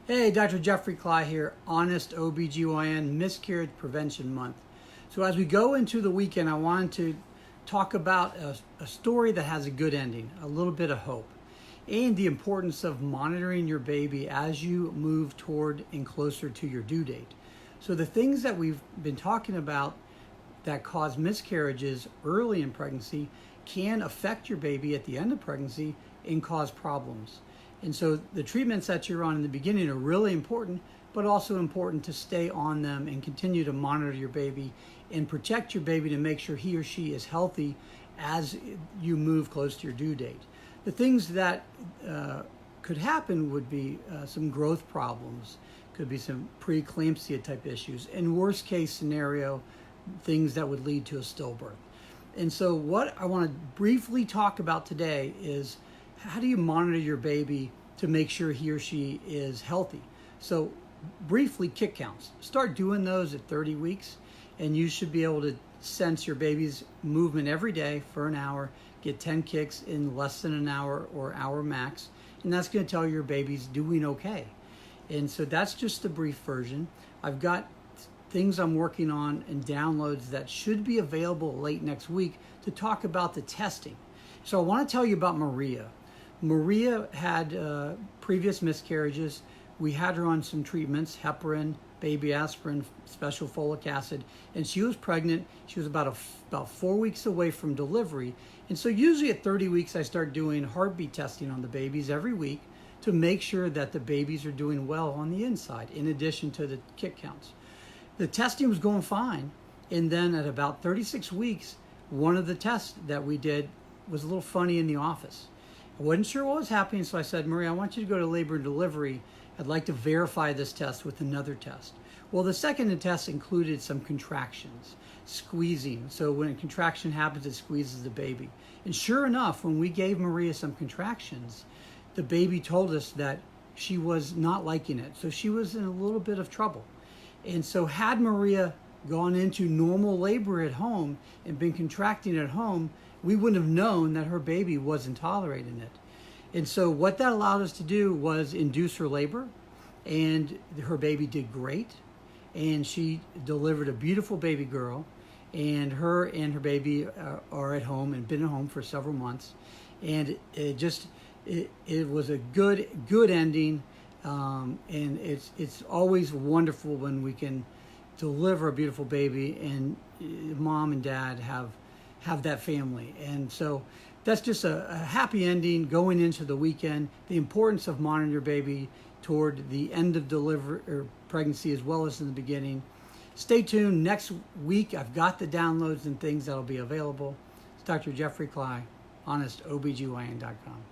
Hey, Dr. Jeffrey Cly here, Honest OBGYN Miscarriage Prevention Month. So as we go into the weekend, I wanted to talk about a story that has a good ending, a little bit of hope, and the importance of monitoring your baby as you move toward and closer to your due date. So the things that we've been talking about that cause miscarriages early in pregnancy can affect your baby at the end of pregnancy and cause problems. And so the treatments that you're on in the beginning are really important, but also important to stay on them and continue to monitor your baby and protect your baby to make sure he or she is healthy as you move close to your due date. The things that could happen would be some growth problems, could be some preeclampsia type issues, and worst case scenario, things that would lead to a stillbirth. And so what I want to briefly talk about today is how do you monitor your baby to make sure he or she is healthy? So briefly, kick counts. Start doing those at 30 weeks, and you should be able to sense your baby's movement every day for an hour, get 10 kicks in less than an hour or hour max, and that's going to tell your baby's doing okay. And so that's just the brief version. I've got things I'm working on and downloads that should be available late next week to talk about the testing. So I want to tell you about Maria. Maria had previous miscarriages. We had her on some treatments, heparin, baby aspirin, special folic acid, and she was pregnant. She was about 4 weeks away from delivery. And so usually at 30 weeks, I start doing heartbeat testing on the babies every week to make sure that the babies are doing well on the inside, in addition to the kick counts. The testing was going fine. And then at about 36 weeks, one of the tests that we did was a little funny in the office. I wasn't sure what was happening, so I said, Maria, I want you to go to labor and delivery. I'd like to verify this test with another test. Well, the second test included some contractions, squeezing. So when a contraction happens, it squeezes the baby. And sure enough, when we gave Maria some contractions, the baby told us that she was not liking it. So she was in a little bit of trouble. And so had Maria gone into normal labor at home and been contracting at home, we wouldn't have known that her baby wasn't tolerating it. And so what that allowed us to do was induce her labor, and her baby did great. And she delivered a beautiful baby girl, and her baby are at home and been at home for several months. And it was a good ending. And it's always wonderful when we can deliver a beautiful baby and mom and dad have that family. And so that's just a happy ending going into the weekend. The importance of monitoring your baby toward the end of delivery or pregnancy as well as in the beginning. Stay tuned. Next week, I've got the downloads and things that'll be available. It's Dr. Jeffrey Cly, HonestOBGYN.com.